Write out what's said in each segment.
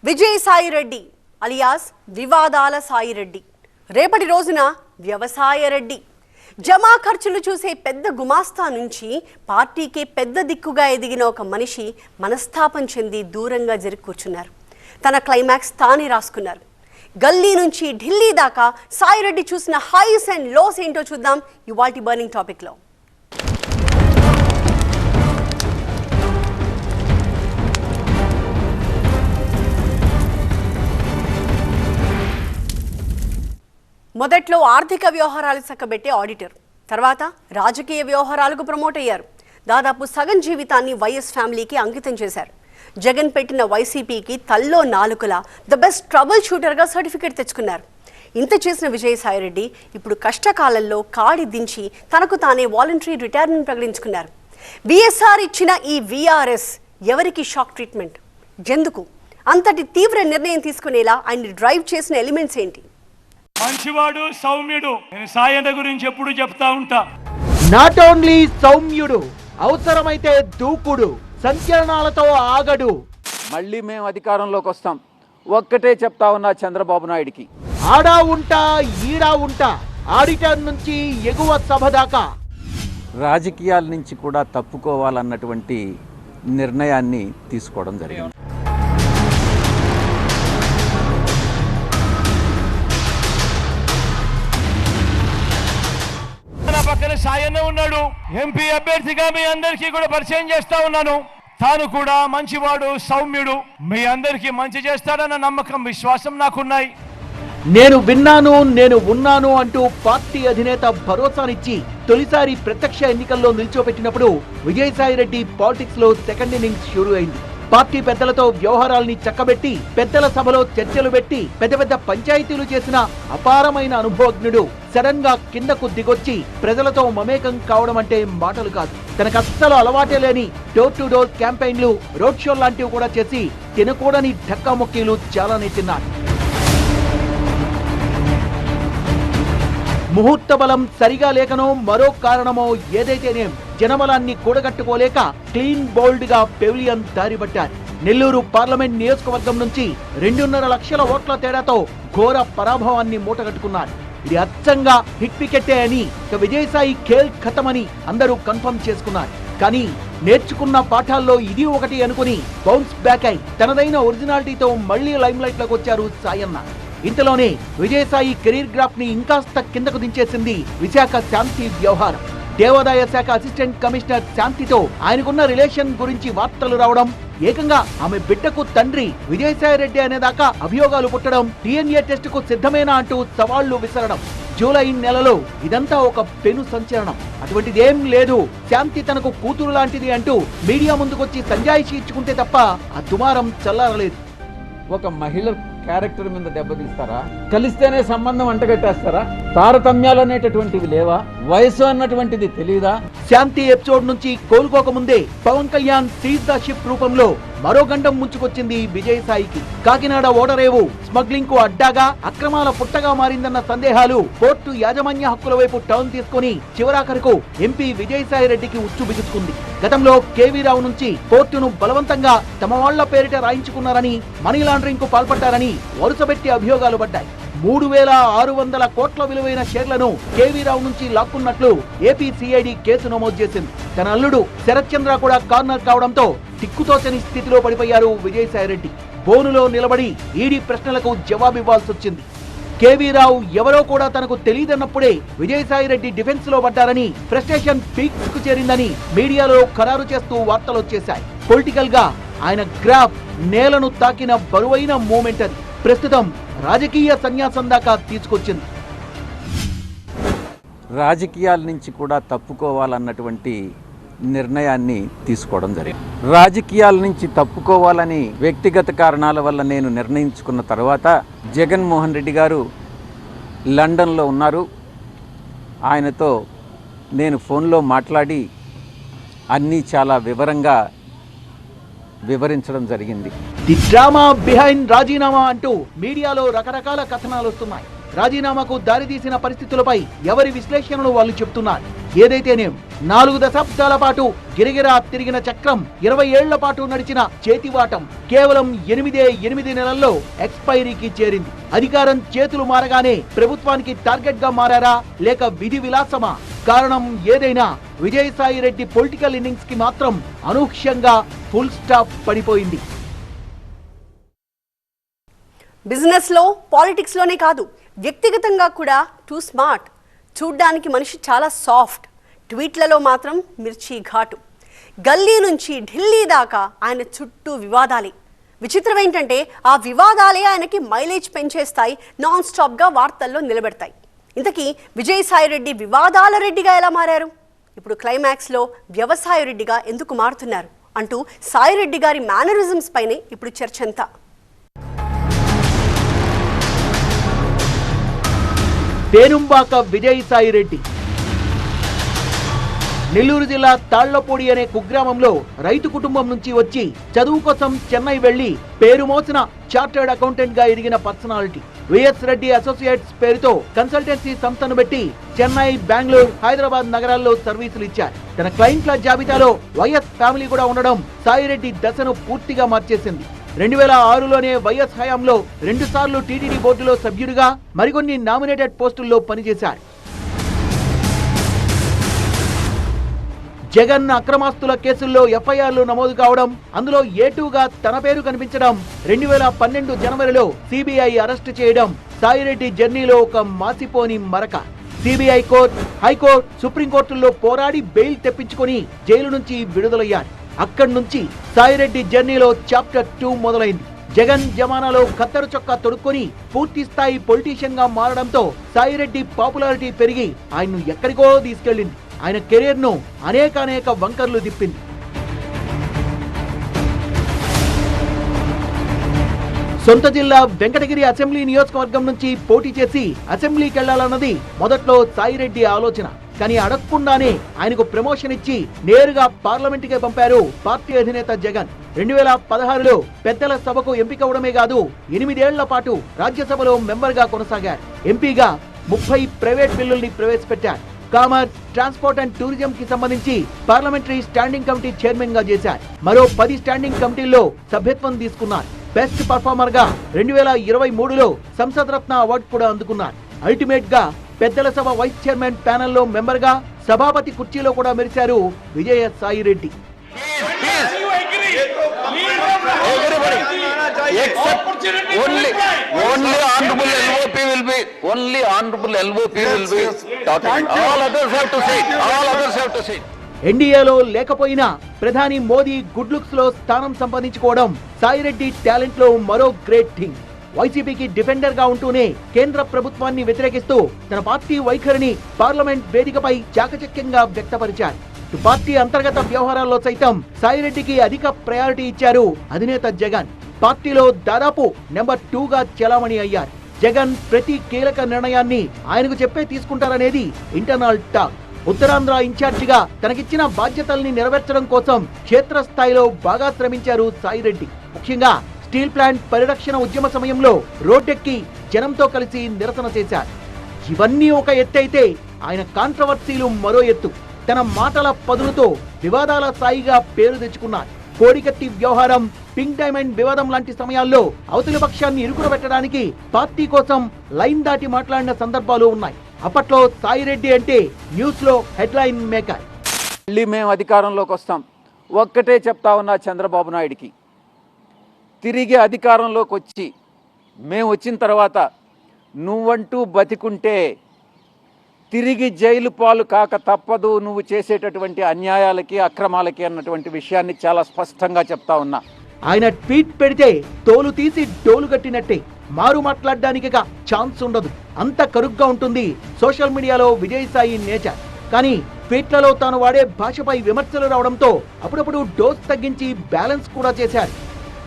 Vijayasai Reddy alias వివాదాల సాయి రెడ్డి రేపటి రోజున వ్యవసాయ రెడ్డి జమా ఖర్చులు చూసే పెద్ద గుమాస్తా నుంచి పార్టీకే పెద్ద దిక్కుగా ఎదిగిన ఒక మనిషి మనస్తాపం చెంది దూరంగా జరిగి కూర్చున్నారు. తన క్లైమాక్స్ తానే రాసుకున్నారు. గల్లీ నుంచి ఢిల్లీ దాకా సాయి రెడ్డి చూసిన హైస్ అండ్ లోస్ ఏంటో చూద్దాం ఇవాల్టి బర్నింగ్ టాపిక్లో. మొదట్లో ఆర్థిక వ్యవహారాలు చక్కబెట్టే ఆడిటర్, తర్వాత రాజకీయ వ్యవహారాలకు ప్రమోట్ అయ్యారు. దాదాపు సగం జీవితాన్ని వైఎస్ ఫ్యామిలీకి అంకితం చేశారు. జగన్ పెట్టిన వైసీపీకి తల్లో నాలుకలా ద బెస్ట్ ట్రబుల్ షూటర్గా సర్టిఫికేట్ తెచ్చుకున్నారు. ఇంత చేసిన విజయసాయిరెడ్డి ఇప్పుడు కష్టకాలంలో కాడి దించి తనకు తానే వాలంటరీ రిటైర్మెంట్ ప్రకటించుకున్నారు. విఎస్ఆర్ ఇచ్చిన ఈ విఆర్ఎస్ ఎవరికి షాక్ ట్రీట్మెంట్? ఎందుకు అంతటి తీవ్ర నిర్ణయం తీసుకునేలా ఆయన డ్రైవ్ చేసిన ఎలిమెంట్స్ ఏంటి? మంచివాడు, సౌమ్యుడు. నేను సాయన్న గురించి ఎప్పుడు చెప్తా ఉంటా. నాట్ ఓన్లీ సౌమ్యుడు, అవసరమైతే దూకుడు, సంచలనాలతో ఆగడు. మళ్ళీ మేము అధికారంలోకి వస్తాం. ఒక్కటే చెప్తా ఉన్నా చంద్రబాబు నాయుడికి, ఆడా ఉంటా ఈడా ఉంటా, ఆడిటర్ నుంచి ఎగువ సభ దాకా. రాజకీయాల నుంచి కూడా తప్పుకోవాలన్నటువంటి నిర్ణయాన్ని తీసుకోవడం జరిగింది. పక్కన సాయన్న ఉన్నాడు. ఎంపీ అభ్యర్థిగా మీ అందరికీ కూడా పరిచయం చేస్తా ఉన్నాను. తాను కూడా మంచివాడు, సౌమ్యుడు, మీ అందరికీ మంచి చేస్తాడన్న నమ్మకం, విశ్వాసం నాకున్నాయి. నేను విన్నాను, నేను ఉన్నాను అంటూ పార్టీ అధినేత భరోసానిచ్చి తొలిసారి ప్రత్యక్ష ఎన్నికల్లో నిల్చోపెట్టినప్పుడు విజయసాయిరెడ్డి పాలిటిక్స్ లో సెకండ్ ఇన్నింగ్స్ షురూ అయింది. పార్టీ పెద్దలతో వ్యవహారాల్ని చక్కబెట్టి పెద్దల సభలో చర్చలు పెట్టి పెద్ద పెద్ద పంచాయతీలు చేసిన అపారమైన అనుభవజ్ఞుడు సడన్ గా కిందకు దిగొచ్చి ప్రజలతో మమేకం కావడం అంటే మాటలు కాదు. తనకు అస్సలు అలవాటే లేని డోర్ టు డోర్ క్యాంపెయిన్లు, రోడ్ షో లాంటివి కూడా చేసి తినకూడని ఢక్కా మొక్కీలు చాలానే తిన్నారు. ముహూర్త బలం సరిగా లేకనో మరో కారణమో ఏదైతేనేం జనబలాన్ని కూడగట్టుకోలేక క్లీన్ బోల్డ్ గా పెవిలియన్ దారిపట్టారు. నెల్లూరు పార్లమెంట్ నియోజకవర్గం నుంచి 2.5 లక్షల ఓట్ల తేడాతో ఘోర పరాభవాన్ని మూటగట్టుకున్నారు. ఇది అచ్చంగా హిట్ వికెట్టే అని, విజయసాయి ఖేల్ ఖతమని అందరూ కన్ఫర్మ్ చేసుకున్నారు. కానీ నేర్చుకున్న పాఠాల్లో ఇది ఒకటి అనుకుని బౌన్స్ బ్యాక్ అయి తనదైన ఒరిజినాలిటీతో మళ్లీ లైమ్ లైట్ లోకి వచ్చారు సాయన్న. ఇంతలోనే విజయసాయి కెరీర్ గ్రాఫ్ ని ఇంకాస్త కిందకు దించేసింది విశాఖ శాంతి వ్యవహారం. దేవాదాయ శాఖ అసిస్టెంట్ కమిషనర్ శాంతితో ఆయనకున్న రిలేషన్ గురించి వార్తలు రావడం, ఏకంగా ఆమె బిడ్డకు తండ్రి విజయసాయిరెడ్డి అనేదాకా అభియోగాలు పుట్టడం, DNA టెస్ట్ కు సిద్ధమేనా అంటూ సవాళ్లు విసరడం. జూలై నెలలో ఇదంతా ఒక పెను సంచలనం. అటువంటిదేం లేదు, శాంతి తనకు కూతురు లాంటిది అంటూ మీడియా ముందుకొచ్చి సంజాయిషి ఇచ్చుకుంటే తప్ప ఆ దుమారం చల్లారలేదు. ఒక మహిళ క్యారెక్టర్ మీద దెబ్బతీస్తారా? కలిస్తేనే సంబంధం అంటగట్టేస్తారా? తారతమ్యాలు అనేటటువంటివి లేవా? వయసు అన్నటువంటిది తెలీదా? శాంతి ఎపిసోడ్ నుంచి కోలుకోకముందే Pawan Kalyan seize the ship రూపంలో మరో గండం ముంచుకొచ్చింది విజయసాయికి. కాకినాడ ఓడరేవు స్మగ్లింగ్ కు అడ్డాగా, అక్రమాల పుట్టగా మారిందన్న సందేహాలు పోర్టు యాజమాన్య హక్కుల వైపు టర్న్ తీసుకుని చివరాఖరుకు ఎంపీ విజయసాయిరెడ్డికి ఉచ్చు బిగుసుకుంది. గతంలో కేవీ రావు నుంచి పోర్టును బలవంతంగా తమ వాళ్ల పేరిట రాయించుకున్నారని, మనీ లాండరింగ్ కు పాల్పడ్డారని వరుసపెట్టి అభియోగాలు పడ్డాయి. 3,600 కోట్ల విలువైన షేర్లను కేవీ రావు నుంచి లాక్కున్నట్లు ఏపీ సిఐడి కేసు నమోదు చేసింది. తన అల్లుడు శరత్ చంద్ర కూడా కార్నర్ కావడంతో దిక్కుతోచని స్థితిలో పడిపోయారు విజయసాయిరెడ్డి. బోనులో నిలబడి ఈడీ ప్రశ్నలకు జవాబివ్వాల్సి వచ్చింది. కేవీ రావు ఎవరో కూడా తనకు తెలియదన్నప్పుడే విజయసాయిరెడ్డి డిఫెన్స్ లో పడ్డారని, ఫ్రస్ట్రేషన్ పీక్స్ కు చేరిందని మీడియాలో ఖరారు చేస్తూ వార్తలొచ్చేశాయి. పొలిటికల్ గా ఆయన గ్రాఫ్ నేలను తాకిన బరువైన మూమెంట్ అది. ప్రస్తుతం రాజకీయ సన్యాసం దాకా తీసుకొచ్చింది. రాజకీయాల నుంచి కూడా తప్పుకోవాలన్నటువంటి నిర్ణయాన్ని తీసుకోవడం జరిగింది. రాజకీయాల నుంచి తప్పుకోవాలని వ్యక్తిగత కారణాల వల్ల నేను నిర్ణయించుకున్న తర్వాత జగన్మోహన్ రెడ్డి గారు లండన్లో ఉన్నారు. ఆయనతో నేను ఫోన్లో మాట్లాడి అన్నీ చాలా వివరంగా వివరించడం జరిగింది. ది డ్రామా బిహైండ్ రాజీనామా అంటూ మీడియాలో రకరకాల కథనాలు వస్తున్నాయి. రాజీనామాకు దారితీసిన పరిస్థితులపై ఎవరి విశ్లేషణలు వాళ్ళు చెప్తున్నారు. ఏదైతేనేం 4 దశాబ్దాల పాటు గిరగిరా తిరిగిన చక్రం 20 ఏళ్ల పాటు నడిచిన చేతివాటం కేవలం 8 నెలల్లో ఎక్స్పైరీకి చేరింది. అధికారం చేతులు మారగానే ప్రభుత్వానికి టార్గెట్ గా మారారా లేక విధి విలాసమా? కారణం ఏదైనా విజయసాయి రెడ్డి పొలిటికల్ ఇన్నింగ్స్ కి మాత్రం అనూహ్యంగా ఫుల్ స్టాప్ పడిపోయింది. బిజినెస్ లో, పాలిటిక్స్ లోనే కాదు, వ్యక్తిగతంగా కూడా టూ స్మార్ట్. చూడ్డానికి మనిషి చాలా సాఫ్ట్, ట్వీట్లలో మాత్రం మిర్చి ఘాటు. గల్లీ నుంచి ఢిల్లీ దాకా ఆయన చుట్టూ వివాదాలే. విచిత్రం ఏంటంటే ఆ వివాదాలే ఆయనకి మైలేజ్ పెంచేస్తాయి, నాన్ స్టాప్గా వార్తల్లో నిలబెడతాయి. ఇంతకీ విజయసాయి రెడ్డి వివాదాల రెడ్డిగా ఎలా మారారు? ఇప్పుడు క్లైమాక్స్లో వ్యవసాయ రెడ్డిగా ఎందుకు మారుతున్నారు అంటూ సాయి రెడ్డి గారి మేనరిజమ్స్ పైనే ఇప్పుడు చర్చ అంతా. పేనుంబాక విజయసాయి రెడ్డి నెల్లూరు జిల్లా తాళ్లపూడి అనే కుగ్రామంలో రైతు కుటుంబం నుంచి వచ్చి చదువు కోసం చెన్నై వెళ్లి పేరు మోసిన చార్టర్డ్ అకౌంటెంట్ గా ఎదిగిన పర్సనాలిటీ. విఎస్ రెడ్డి అసోసియేట్స్ పేరుతో కన్సల్టెన్సీ సంస్థను పెట్టి చెన్నై, బెంగళూరు, హైదరాబాద్ నగరాల్లో సర్వీసులు ఇచ్చారు. తన క్లయింట్ల జాబితాలో వైఎస్ ఫ్యామిలీ కూడా ఉండడం సాయిరెడ్డి దశను పూర్తిగా మార్చేసింది. 2006లోనే వైఎస్ హయాంలో 2 సార్లు టీటీడీ బోర్డులో సభ్యుడిగా మరికొన్ని నామినేటెడ్ పోస్టుల్లో పనిచేశారు. జగన్ అక్రమాస్తుల కేసుల్లో ఎఫ్ఐఆర్లు నమోదు కావడం, అందులో A2గా తన పేరు కనిపించడం, 2012 జనవరిలో సిబిఐ అరెస్టు చేయడం సాయిరెడ్డి జర్నీలో ఒక మాసిపోని మరక. సిబిఐ కోర్టు, హైకోర్టు, సుప్రీంకోర్టుల్లో పోరాడి బెయిల్ తెప్పించుకొని జైలు నుంచి విడుదలయ్యారు. అక్కడి నుంచి సాయిరెడ్డి జర్నీలో చాప్టర్ 2 మొదలైంది. జగన్ జమానాలో ఖద్దరు చొక్కా తొడుక్కొని పూర్తి స్థాయి పొలిటీషియన్ గా మారడంతో సాయిరెడ్డి పాపులారిటీ పెరిగి ఆయన్ను ఎక్కడికో తీసుకెళ్లింది. ఆయన కెరీర్ ను అనేక వంకర్లు తిప్పింది. సొంత జిల్లా వెంకటగిరి అసెంబ్లీ నియోజకవర్గం నుంచి పోటీ చేసి అసెంబ్లీకి వెళ్లాలన్నది మొదట్లో సాయిరెడ్డి ఆలోచన. కానీ అడగకుండానే ఆయనకు ప్రమోషన్ ఇచ్చి నేరుగా పార్లమెంట్ కే పంపారు పార్టీ అధినేత జగన్. 2016లో పెద్దల సభకు ఎంపికవడమే కాదు, 8 ఏళ్ల పాటు రాజ్యసభలో మెంబర్ గా కొనసాగారు. ఎంపీగా 30 ప్రైవేట్ బిల్లుల్ని ప్రవేశపెట్టారు. కామర్స్, ట్రాన్స్పోర్ట్ అండ్ టూరిజం కి సంబంధించి పార్లమెంటరీ స్టాండింగ్ కమిటీ చైర్మన్ గా చేశారు. మరో 10 స్టాండింగ్ కమిటీల్లో సభ్యత్వం తీసుకున్నారు. బెస్ట్ పర్ఫార్మర్ గా 2023లో సంసద్ రత్న అవార్డు కూడా అందుకున్నారు. అల్టిమేట్ గా పెద్దల సభ వైస్ చైర్మన్ ప్యానెల్ లో మెంబర్ గా సభాపతి కుర్చీలో కూడా మెరిశారు విజయసాయి రెడ్డి. ఎన్డీఏలో లేకపోయినా ప్రధాని మోదీ గుడ్ లుక్స్ లో స్థానం సంపాదించుకోవడం సాయిరెడ్డి టాలెంట్ లో మరో గ్రేట్ థింగ్. వైసీపీకి డిఫెండర్ గా ఉంటూనే కేంద్ర ప్రభుత్వాన్ని వ్యతిరేకిస్తూ తన పార్టీ వైఖరిని పార్లమెంట్ వేదికపై చాకచక్యంగా వ్యక్తపరిచారు. పార్టీ అంతర్గత వ్యవహారాల్లో సైతం సాయిరెడ్డికి అధిక ప్రయారిటీ ఇచ్చారు అధినేత జగన్. పార్టీలో దాదాపు నెంబర్ 2గా చలామణి అయ్యారు. జగన్ ప్రతి కీలక నిర్ణయాన్ని ఆయనకు చెప్పే తీసుకుంటారనేది ఇంటర్నల్ టాక్. ఉత్తరాంధ్ర ఇన్ఛార్జిగా తనకిచ్చిన బాధ్యతల్ని నెరవేర్చడం కోసం క్షేత్రస్థాయిలో బాగా శ్రమించారు సాయిరెడ్డి. ముఖ్యంగా స్టీల్ ప్లాంట్ పరిరక్షణ ఉద్యమ సమయంలో రోడ్డెక్కి జనంతో కలిసి నిరసన చేశారు. ఇవన్నీ ఒక ఎత్తైతే ఆయన కాంట్రవర్సీలు మరో ఎత్తు. తన మాటల పదునుతో వివాదాల సాయిగా పేరు తెచ్చుకున్నారు. కోడికత్తి వ్యవహారం, పింక్ డైమండ్ వివాదం లాంటి సమయాల్లో అవతలి పక్షాన్ని ఇరుకునబెట్టడానికి పార్టీ కోసం లైన్ దాటి మాట్లాడిన సందర్భాలు ఉన్నాయి. అప్పట్లో సాయిరెడ్డి అంటే న్యూస్ లో హెడ్లైన్ మేకర్. మళ్ళీ మేము అధికారంలోకి వస్తాం, ఒక్కటే చెప్తా ఉన్నా చంద్రబాబు నాయుడికి, తిరిగి అధికారంలోకి వచ్చి మేము వచ్చిన తర్వాత నువ్వంటూ బతికుంటే తిరిగి జైలు పాలు కాక తప్పదు నువ్వు చేసేటటువంటి అన్యాయాలకి, అక్రమాలకి అన్నటువంటి విషయాన్ని చాలా స్పష్టంగా చెప్తా ఉన్నా. ఆయన ట్వీట్ పెడితే తోలు తీసి డోలు కట్టినట్టే, మారు మాట్లాడడానికి ఛాన్స్ ఉండదు, అంత కరుగ్గా ఉంటుంది సోషల్ మీడియాలో విజయసాయి నేచర్. కానీ ట్వీట్లలో తాను వాడే భాషపై విమర్శలు రావడంతో అప్పుడప్పుడు డోస్ తగ్గించి బ్యాలెన్స్ కూడా చేశారు.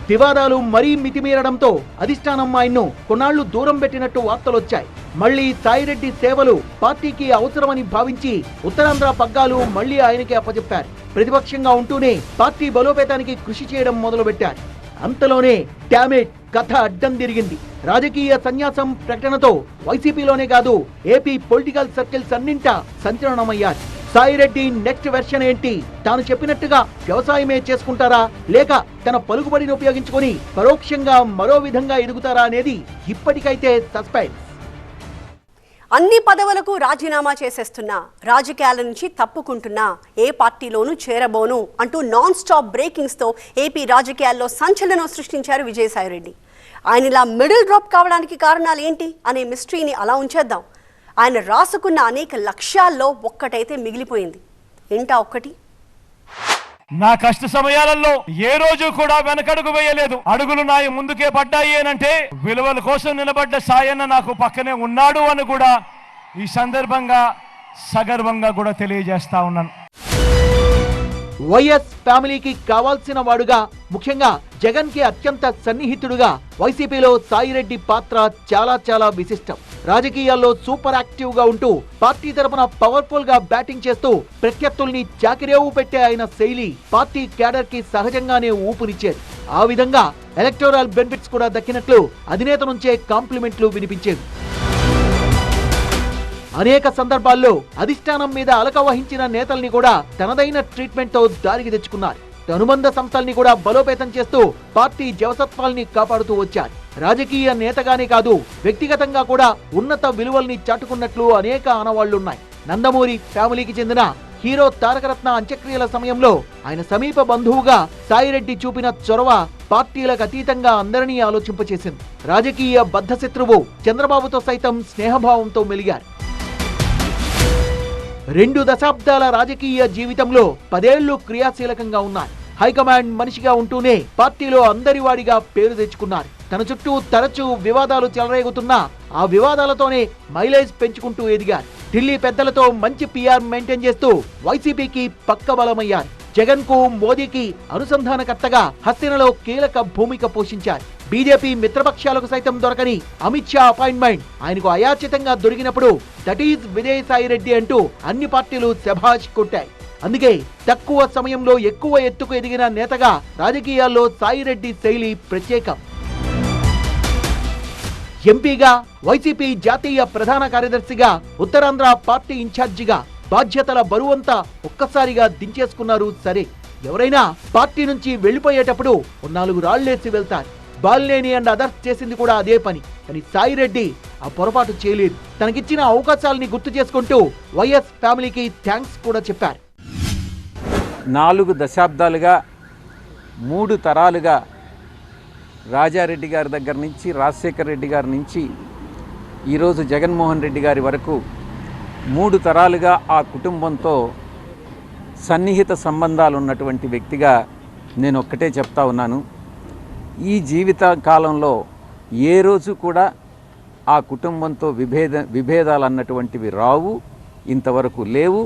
వివాదాలు మరీ మితిమీరడంతో అధిష్టానం ఆయన్ను కొన్నాళ్లు దూరం పెట్టినట్టు వార్తలొచ్చాయి. మళ్లీ సాయిరెడ్డి సేవలు పార్టీకి అవసరమని భావించి ఉత్తరాంధ్ర పగ్గాలు మళ్లీ ఆయనకే అప్పచెప్పారు. ప్రతిపక్షంగా ఉంటూనే పార్టీ బలోపేతానికి కృషి చేయడం మొదలుపెట్టారు. అంతలోనే డామేట్ కథ అడ్డం తిరిగింది. రాజకీయ సన్యాసం ప్రకటనతో వైసీపీలోనే కాదు ఏపీ పొలిటికల్ సర్కిల్స్ అన్నింటా సంచలనమయ్యారు. సాయిరెడ్డి నెక్స్ట్ వెర్షన్ ఏంటి? తాను చెప్పినట్టుగా వ్యవసాయమే చేసుకుంటారా, లేక తన పలుకుబడిని ఉపయోగించుకొని పరోక్షంగా మరో విధంగా ఎదుగుతారా అనేది ఇప్పటికైతే సస్పెన్స్. అన్ని పదవులకు రాజీనామా చేసేస్తున్నా, రాజకీయాల నుంచి తప్పుకుంటున్నా, ఏ పార్టీలోనూ చేరబోను అంటూ నాన్ స్టాప్ బ్రేకింగ్స్తో ఏపీ రాజకీయాల్లో సంచలనం సృష్టించారు విజయసాయిరెడ్డి. ఆయన ఇలా మిడిల్ డ్రాప్ కావడానికి కారణాలు ఏంటి అనే మిస్టరీని అలా ఉంచేద్దాం. ఆయన రాసుకున్న అనేక లక్ష్యాల్లో ఒక్కటైతే మిగిలిపోయింది. ఏంటా ఒక్కటి? నా కష్ట సమయాలలో ఏ రోజు కూడా వెనకడుగు వేయలేదు. అడుగులు నాయి ముందుకే పడ్డాయి అనంటే విలువల కోసం నిలబడ్డ సాయన్న నాకు పక్కనే ఉన్నాడు అని కూడా ఈ సందర్భంగా సగర్వంగా కూడా తెలియజేస్తా ఉన్నాను. వైఎస్ ఫ్యామిలీకి కావాల్సిన వాడుగా, ముఖ్యంగా జగన్ కి అత్యంత సన్నిహితుడుగా వైసీపీలో సాయిరెడ్డి పాత్ర చాలా చాలా విశిష్టం. రాజకీయాల్లో సూపర్ యాక్టివ్ గా ఉంటూ పార్టీ తరపున పవర్ఫుల్ గా బ్యాటింగ్ చేస్తూ ప్రత్యర్థుల్ని చాకిరేవు పెట్టే ఆయన శైలి పార్టీ క్యాడర్ కి సహజంగానే ఊపునిచ్చేది. ఆ విధంగా ఎలక్టోరల్ బెనిఫిట్స్ కూడా దక్కినట్లు అధినేత నుంచే కాంప్లిమెంట్లు వినిపించేవి. అనేక సందర్భాల్లో అధిష్టానం మీద అలక వహించిన నేతల్ని కూడా తనదైన ట్రీట్మెంట్ తో దారికి తెచ్చుకున్నారు. అనుబంధ సంస్థల్ని కూడా బలోపేతం చేస్తూ పార్టీ జవసత్వాల్ని కాపాడుతూ వచ్చారు. రాజకీయ నేతగానే కాదు, వ్యక్తిగతంగా కూడా ఉన్నత విలువల్ని చాటుకున్నట్లు అనేక ఆనవాళ్లున్నాయి. నందమూరి ఫ్యామిలీకి చెందిన హీరో తారకరత్న అంత్యక్రియల సమయంలో ఆయన సమీప బంధువుగా సాయిరెడ్డి చూపిన చొరవ పార్టీలకు అతీతంగా అందరినీ ఆలోచింపచేసింది. రాజకీయ బద్ధశత్రువు చంద్రబాబుతో సైతం స్నేహభావంతో మెలిగారు. 2 దశాబ్దాల రాజకీయ జీవితంలో 10 ఏళ్లు క్రియాశీలకంగా ఉన్నారు. హైకమాండ్ మనిషిగా ఉంటూనే పార్టీలో అందరివాడిగా పేరు తెచ్చుకున్నారు. తన చుట్టూ తరచూ వివాదాలు చెలరేగుతున్నా ఆ వివాదాలతోనే మైలేజ్ పెంచుకుంటూ ఎదిగారు. ఢిల్లీ పెద్దలతో మంచి పిఆర్ మెయింటైన్ చేస్తూ వైసీపీకి పక్కబలమయ్యారు. జగన్ కు మోదీకి అనుసంధానకర్తగా హస్తినలో కీలక భూమిక పోషించారు. బీజేపీ మిత్రపక్షాలకు సైతం దొరకని అమిత్ షా అపాయింట్మెంట్ ఆయనకు అయాచితంగా దొరికినప్పుడు దట్ ఈజ్ విజయసాయిరెడ్డి అంటూ అన్ని పార్టీలు శభాష్ కొట్టాయి. అందుకే తక్కువ సమయంలో ఎక్కువ ఎత్తుకు ఎదిగిన నేతగా రాజకీయాల్లో సాయిరెడ్డి శైలి ప్రత్యేకం. ఎంపీగా, వైసీపీ జాతీయ ప్రధాన కార్యదర్శిగా, ఉత్తరాంధ్ర పార్టీ ఇన్ఛార్జిగా బాధ్యతల బరువంతా ఒక్కసారిగా దించేసుకున్నారు. సరే, ఎవరైనా పార్టీ నుంచి వెళ్లిపోయేటప్పుడు 4 రాళ్లేసి వెళ్తారు. బాలినేని అండ్ అదర్స్ చేసింది కూడా అదే పని. కానీ సాయిరెడ్డి ఆ పొరపాటు చేయలేదు. తనకిచ్చిన అవకాశాలని గుర్తు చేసుకుంటూ వైఎస్ ఫ్యామిలీకి థ్యాంక్స్ కూడా చెప్పారు. 4 దశాబ్దాలుగా 3 తరాలుగా రాజారెడ్డి గారి దగ్గర నుంచి, రాజశేఖర్ రెడ్డి గారి నుంచి ఈరోజు జగన్మోహన్ రెడ్డి గారి వరకు 3 తరాలుగా ఆ కుటుంబంతో సన్నిహిత సంబంధాలు ఉన్నటువంటి వ్యక్తిగా నేను ఒక్కటే చెప్తా ఉన్నాను. ఈ జీవిత కాలంలో ఏ రోజు కూడా ఆ కుటుంబంతో విభేదాలు అన్నటువంటివి రావు, ఇంతవరకు లేవు,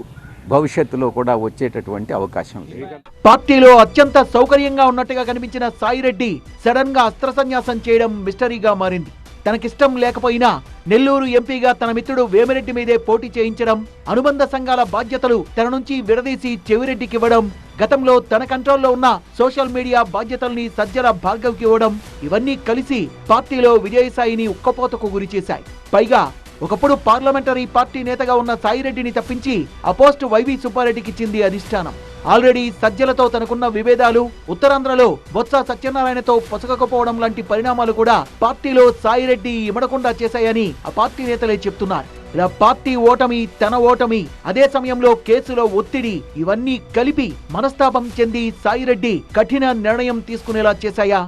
భవిష్యత్తులో కూడా వచ్చేటటువంటి అవకాశం లేదు. పార్టీలో అత్యంత సౌకర్యంగా ఉన్నట్టుగా కనిపించిన సాయిరెడ్డి సడన్ గా అస్త్ర సన్యాసం చేయడం మిస్టరీగా మారింది. తనకిష్టం లేకపోయినా నెల్లూరు ఎంపీగా తన మిత్రుడు వేమిరెడ్డి మీదే పోటీ చేయించడం, అనుబంధ సంఘాల బాధ్యతలు తన నుంచి విడదీసి చెవిరెడ్డికి ఇవ్వడం, గతంలో తన కంట్రోల్లో ఉన్న సోషల్ మీడియా బాధ్యతల్ని సజ్జల భార్గవ్కి ఇవ్వడం, ఇవన్నీ కలిసి పార్టీలో విజయసాయిని ఉక్కపోతకు గురిచేశాయి. పైగా ఒకప్పుడు పార్లమెంటరీ పార్టీ నేతగా ఉన్న సాయిరెడ్డిని తప్పించి ఆ పోస్ట్ వైవి సుబ్బారెడ్డికి ఇచ్చింది అధిష్టానం. ఆల్రెడీ సజ్జలతో తనకున్న విభేదాలు, ఉత్తరాంధ్రలో బొత్స సత్యనారాయణతో పొసగకపోవడం లాంటి పరిణామాలు కూడా పార్టీలో సాయిరెడ్డి ఇమడకుండా చేశాయని ఆ పార్టీ నేతలే చెప్తున్నారు. ఇలా పార్టీ ఓటమి, తన ఓటమి, అదే సమయంలో కేసులో ఒత్తిడి, ఇవన్నీ కలిపి మనస్తాపం చెంది సాయిరెడ్డి కఠిన నిర్ణయం తీసుకునేలా చేశాయా?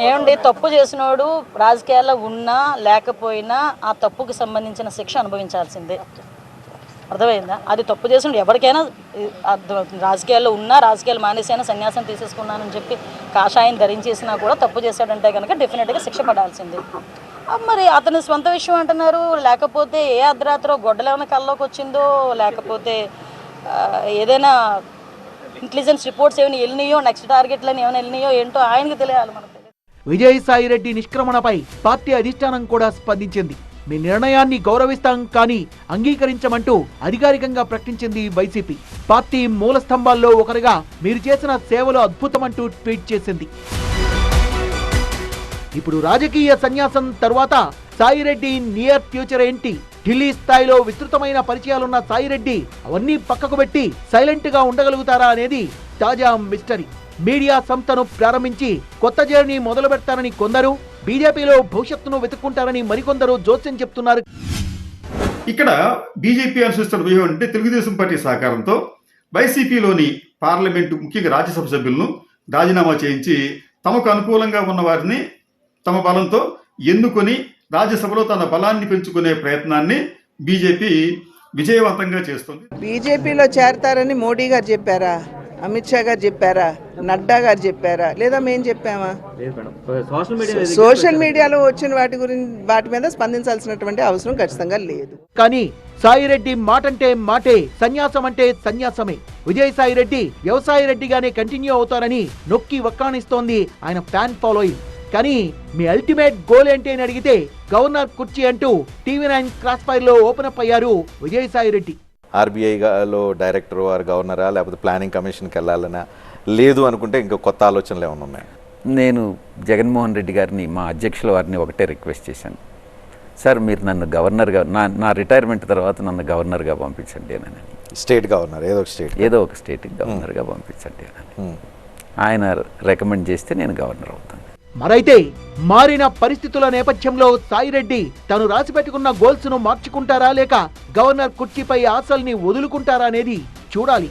ఏమండి, తప్పు చేసినోడు రాజకీయాల్లో ఉన్నా లేకపోయినా ఆ తప్పుకు సంబంధించిన శిక్ష అనుభవించాల్సిందే. అర్థమైందా? అది తప్పు చేసిన ఎవరికైనా రాజకీయాల్లో ఉన్నా, రాజకీయాలు మానేసైనా సన్యాసం తీసేసుకున్నానని చెప్పి కాషాయం ధరించేసినా కూడా తప్పు చేశాడంటే కనుక డెఫినెట్గా శిక్ష పడాల్సిందే. మరి అతని స్వంత విషయం అంటున్నారు, లేకపోతే ఏ అర్ధరాత్రో గొడ్డలేమైనా కల్లోకి వచ్చిందో, లేకపోతే ఏదైనా ఇంటెలిజెన్స్ రిపోర్ట్స్ ఏమైనా వెళ్ళినాయో, నెక్స్ట్ టార్గెట్లని ఏమైనా వెళ్ళినాయో ఏంటో ఆయనకి తెలియాలి. మనకు విజయసాయిరెడ్డి నిష్క్రమణపై పార్టీ అధిష్టానం కూడా స్పందించింది. మీ నిర్ణయాన్ని గౌరవిస్తాం కానీ అంగీకరించమంటూ అధికారికంగా ప్రకటించింది వైసీపీ. పార్టీ మూల స్తంభాల్లో ఒకరుగా మీరు చేసిన సేవలు అద్భుతమంటూ ట్వీట్ చేసింది. ఇప్పుడు రాజకీయ సన్యాసం తర్వాత సాయిరెడ్డి నియర్ ఫ్యూచర్ ఏంటి? ఢిల్లీ స్థాయిలో విస్తృతమైన పరిచయాలున్న సాయిరెడ్డి అవన్నీ పక్కకు పెట్టి సైలెంట్ గా ఉండగలుగుతారా అనేది తాజా మిస్టరీ. మీడియా సంస్థను ప్రారంభించి కొత్త జర్నీ మొదలు పెడతారని కొందరు, బీజేపీలో భవిష్యత్తును వెతుక్కుంటారని మరికొందరు జోస్యం చెప్తున్నారు. ఇక్కడ బీజేపీ అనుసరిస్తున్న వ్యూహం అంటే తెలుగుదేశం పార్టీ సహకారంతో వైసీపీలోని పార్లమెంటు ముఖ్యంగా రాజ్యసభ సభ్యులను రాజీనామా చేయించి తమకు అనుకూలంగా ఉన్న వారిని తమ బలంతో ఎన్నుకొని రాజ్యసభలో తన బలాన్ని పెంచుకునే ప్రయత్నాన్ని బీజేపీ విజయవంతంగా చేస్తుంది. బీజేపీలో చేరతారని మోడీ గారు చెప్పారా, అమిత్ షా గారు చెప్పారా, నడ్డా గారు చెప్పారా, లేదా మేము చెప్పామా? సోషల్ మీడియాలో వచ్చిన వాటి మీద స్పందించాల్సినటువంటి అవసరం ఖచ్చితంగా లేదు. కానీ సాయిరెడ్డి మాటంటే మాటే, సన్యాసం అంటే సన్యాసమే. విజయసాయిరెడ్డి వ్యవసాయ రెడ్డిగానే కంటిన్యూ అవుతారని నొక్కి వక్కాణిస్తోంది ఆయన ఫ్యాన్ ఫాలోయింగ్. కానీ మీ అల్టిమేట్ గోల్ ఏంటి అని అడిగితే గవర్నర్ కుర్చీ అంటూ TV9 క్రాస్ ఫైర్ లో ఓపెన్ అప్ అయ్యారు విజయసాయిరెడ్డి. ఆర్బీఐలో డైరెక్టర్ వారు గవర్నరా లేకపోతే ప్లానింగ్ కమిషన్కి వెళ్ళాలనా, లేదు అనుకుంటే ఇంకా కొత్త ఆలోచనలు ఏమైనా ఉన్నాయి? నేను జగన్మోహన్ రెడ్డి గారిని, మా అధ్యక్షుల వారిని ఒకటే రిక్వెస్ట్ చేశాను, సార్ మీరు నన్ను గవర్నర్గా నా రిటైర్మెంట్ తర్వాత నన్ను గవర్నర్గా పంపించండి అని. స్టేట్ గవర్నర్, ఏదో ఒక స్టేట్కి గవర్నర్గా పంపించండి అని ఆయన రికమెండ్ చేస్తే నేను గవర్నర్ అవుతాను. మరైతే మారిన పరిస్థితుల నేపథ్యంలో సాయిరెడ్డి తను రాసిపెట్టుకున్న గోల్స్ ను మార్చుకుంటారా లేక గవర్నర్ కుర్చీపై ఆశల్ని వదులుకుంటారా అనేది చూడాలి.